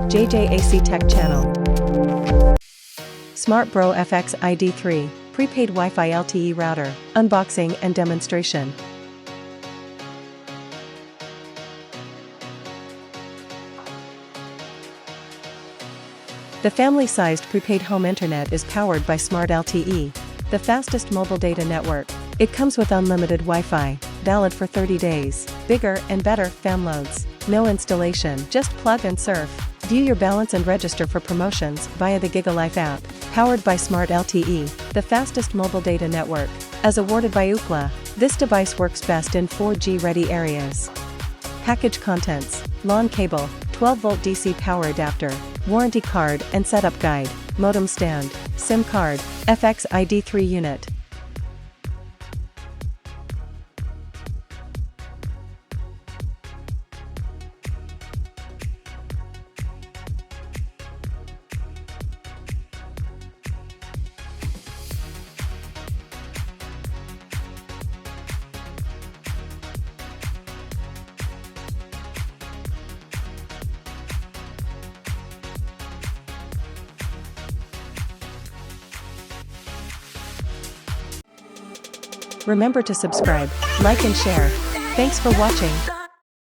JJ.A.C Tech Channel. Smart Bro FX-iD3 Prepaid Wi-Fi LTE Router, Unboxing and Demonstration. The family-sized prepaid home internet is powered by Smart LTE, the fastest mobile data network. It comes with unlimited Wi-Fi, valid for 30 days, bigger and better fam loads. No installation, just plug and surf. View your balance and register for promotions via the GigaLife app. Powered by Smart LTE, the fastest mobile data network. As awarded by Ookla, this device works best in 4G-ready areas. Package contents: LAN cable, 12-volt DC power adapter, warranty card and setup guide, modem stand, SIM card, FX-iD3 unit. Remember to subscribe, like and share. Thanks for watching.